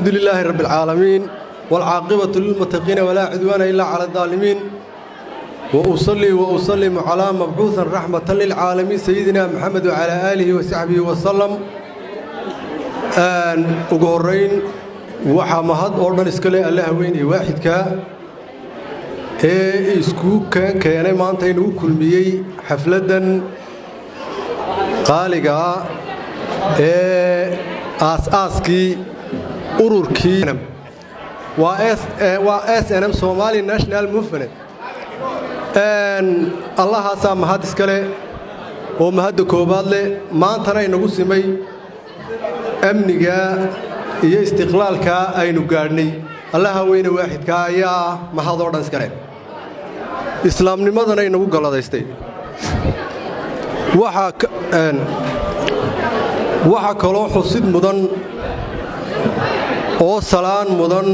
الحمد لله رب العالمين والعاقبة للمتقين ولا عدوان إلا على الظالمين وأصلي وأسلم على مبعوث رحمة للعالمين سيدنا محمد وعلى آله وصحبه وسلم ugu waxa mahad oo dhan iska leh Allah weyn waahidka isku keenay maanta inuu kulmiyay xafladan qaaliga aas-aaskii ururkii waa SNM Somali National Movement Allah ha mahad iska leh oo mahad koobaad leh maanta inagu simay amniga iyo istiqlaalka aynu gaarnay allaha weyne waahidka ayaa mahad oo dhan iska leh islaamnimadana inagu galadaystay waxa kaloo xusid mudan oo salaan mudan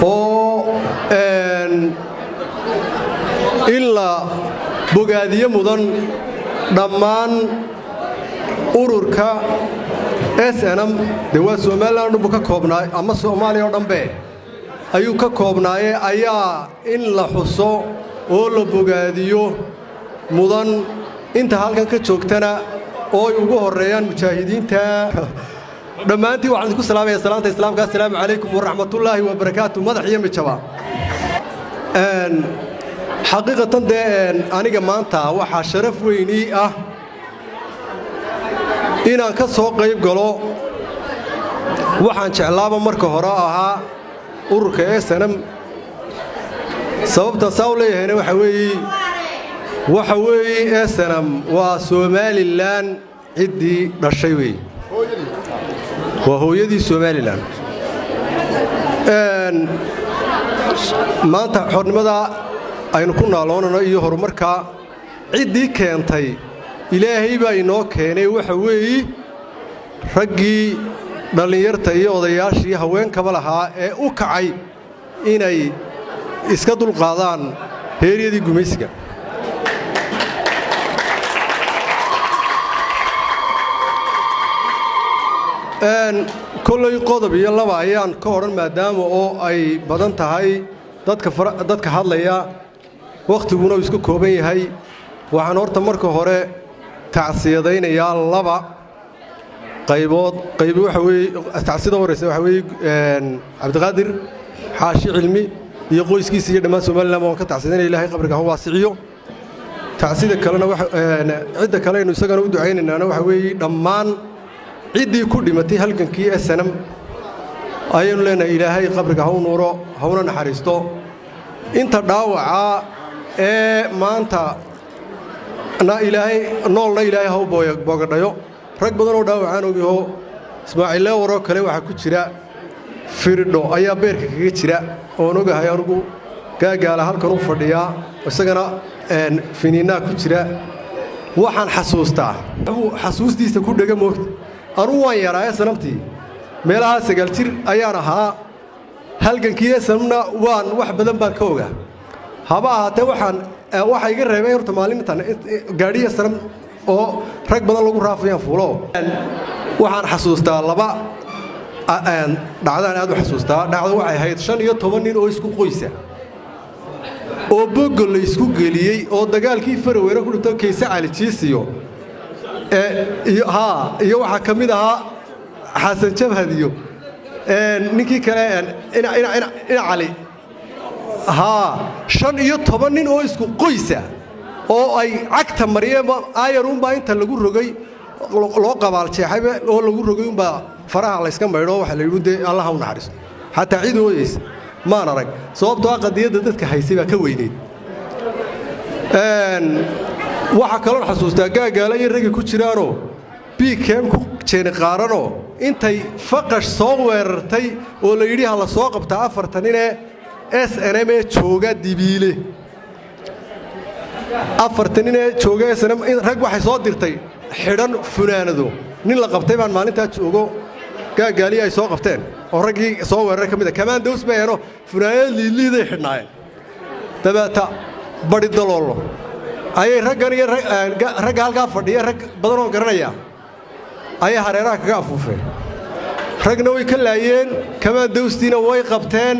oo illa bogaadiye mudan dhammaan ururka SNM waa Soomaaliland ka koobnaay ama Soomaaliya oo dhanbe ayuu ka koobnaay ayaa in la xuso oo la bogaadiyo mudan inta halkan ka joogtana oo ay ugu horeeyaan mujaahidiinta dhamaantii waxaan ku salaamayaa salaanta islaamka assalaamu alaykum wa rahmatullaahi wa barakaatuh madax iyo mijaba xaqiiqatan aniga maanta waxa sharaf weyn ah inaan ka soo qayb galo waxaan jeclaaba marka hore ahaa ururka SNM sababta soo leeyahay waxa weeye SNM waa Somaliland cidii dhashay weey waa hooyadii Somaliland maanta xornimada aynu ku naaloonano iyo horumarka cidii keentay ilaahay baa inoo keenay waxa weeye raggii dhalinyarta iyo odayaashii haweenkaba lahaa ee u kacay inay iska dulqaadaan heeriyadii gumaysiga kollay qodob iyo laba ayaan ka oran maadaama oo ay badan tahay dadka hadlaya waqtiguna isku kooban yahay waxaan horta marka hore tacsiyadaynayaa laba qaybood waxa weeye tacsiyada horeysa waxa weeye Cabdiqaadir xaashi cilmi iyo qoyskiisa iyo dhammaan Soomaaliland oo ka tacsidanay Ilaahay qabriga ha waasiciyo tacsiyada kalena waxa cid kale inuu isagana u duceynaynaa waxa weeye dhammaan cidii ku dhimatay halgankii SNM ayaynu leenahay Ilaahay qabriga ha u nuuro ha una naxariisto inta dhaawaca maanta ilaahay noolna ilaahay ha u boogadhayo rag badan oo dhaawacaan ogiho Ismaaciil waro kale waxa ku jira firdho ayaa beerka kaga jira oo ogahay anigu gaagaala halkan u fadhiya isagana finiina ku jira waxaan xasuustiisa ku dhaga moogta anu waan yaraa sanabtii meelaha sagaal jir ayaan ahaa halgankii SNMna waan wax badan baan ka ogaa haba ahaatee waxa iga reebay horta maalintan gaadhiga SNM oo rag badan lagu raafayaan fuulo waxaan xasuustaa laba dhacdaan aad u xasuustaa dhacdo waxay ahayd 15 nin oo isku qoysa oo bogol la isku geliyay oo dagaalkii Faroweer ku dhintay Kaysa Cali Jiisiyo iyo waxa kamid ahaa Xasan Jabhadiyo ninkii kale ina Cali iyo 15 nin oo isku qoysa oo ay cagta mariyeen ayarun baa inta lagu rogay loo qabaal jeexay oo lagu rogay baa faraha la iska maydho waxa la yidhi Allah ha u naxariisto hatta cid ooyis ma arag sababtoo qadiyada dadka haysay baa ka weyneed waxa kale oo xasuustaa gaagaala iyo rag ku jiraano BKM ku jeen qaarano intay faqash soo weerartay oo la yidhi hala soo qabta 4 nin SNM jooga dibiile 4 nin jooga SNM rag waxay soo dirtay xidhan funaanado nin la qabtay baan maalinta joogo gaagaali ay soo qabteen oo raggii soo weerar kamid ah commandos bayno funaanad liiday xidhnaayeen dabata bari daloolo ayay raggan iyo rag halka fadhiya rag badan oo garanaya ayaa hareeraha kaga afuufeen ragna way ka laayeen kamaan dawstiina way qabteen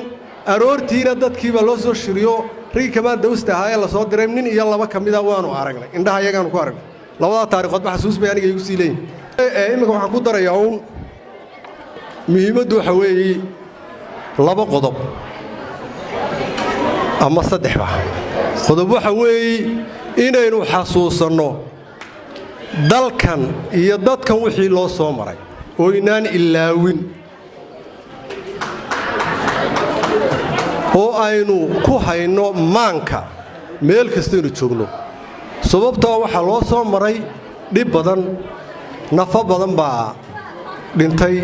aroortiina dadkiiba loo soo shiriyo rigi kamaan dawsta ahaa la soo diray nin iyo laba kamida waanu aragnay indhaha iyagaan ku aragnay labada taariikhood ma xasuus bay aniga igu sii leeyihiin imika waxaan ku darayaa uun muhiimaddu waxa weeye laba qodob ama saddexba qodob waxa weeye inaynu xasuusanno dalkan iyo dadkan wixii loo soo maray oo inaan ilaawin oo aynu ku hayno maanka meel kastaynu joogno sababtoo waxaa loo soo maray dhib badan nafa badan baa dhintay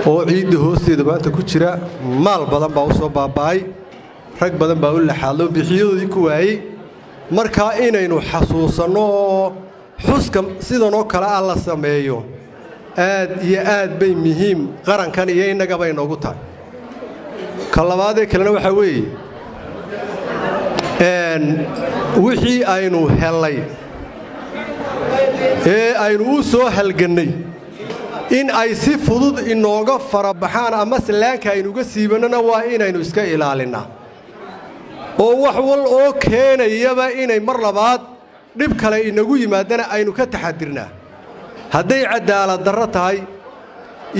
oo ciidda hoosteeda maanta ku jira maal badan baa u soo baaba'ay rag badan baa u laxaadlo bixiyadoodii ku waayey markaa inaynu xasuusanno oo xuska sidanoo kale ah la sameeyo aad iyo aad bay muhiim qarankan iyo innagaba inoogu tahay ka labaadee kalena waxaa weeye wixii aynu hellay ee aynu u soo halgannay in ay si fudud inooga farabaxaan ama sallaanka aynuga siibannona waa inaynu iska ilaalinnaa oo wax wal oo keenayaba inay mar labaad dhib kale inagu yimaadana aynu ka taxadirnaa hadday cadaalad darro tahay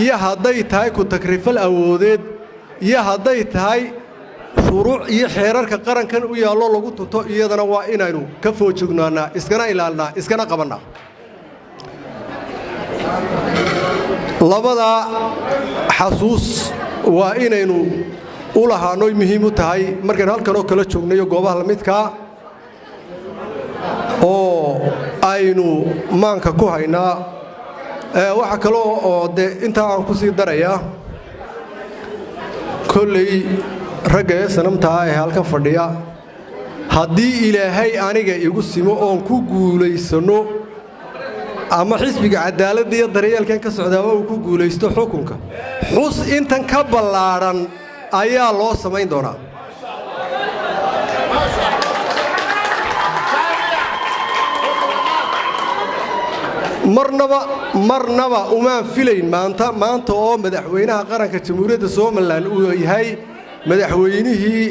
iyo hadday tahay ku takrifal awoodeed iyo hadday tahay shuruuc iyo xeerarka qarankan u yaallo lagu tunto iyadana waa inaynu ka foojignaannaa iskana ilaalinaa iskana qabannaa labadaa xasuus waa inaynu u lahaannoy muhiim u tahay markaynu halkan oo kala joognayo goobaha la midkaa oo aynu maanka ku haynaa waxa kaloo oo dee intaa aan ku sii darayaa kolley ragga ee sanamtaa ee halkan fadhiya haddii ilaahay aniga igu simo oon ku guulaysanno ama xisbiga cadaaladda iyo daryeelkan ka socdaaba uu ku guulaysto xukunka xus intan ka ballaadhan ayaa loo samayn doonaa marnaba umaan filayn maanta oo madaxweynaha qaranka jamhuuriyadda Soomaaliland uu yahay madaxweynihii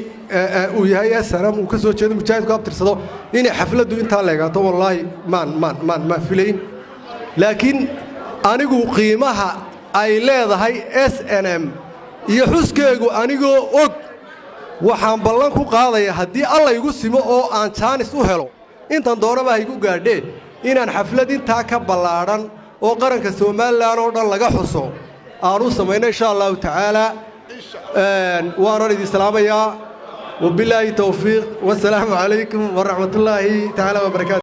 uu yahay sanam uu ka soo jeedo mujaahidku abtirsado inay xafladu inta leegaato wallahi ma filayn laakiin anigu qiimaha ay leedahay SNM iyo xuskeegu anigoo og waxaan ballan ku qaadayaa haddii alla igu simo oo aan chance u helo intan doonaba igu gaadhee inaan xaflad intaa ka ballaadhan oo qaranka Soomaaliland oo dhan laga xuso aanu sameeyno insha Allah ta'ala waan idin salaamayaa wabillahi tawfiiq wassalaamu alaykum wa rahmatullahi ta'ala wa barakaatuh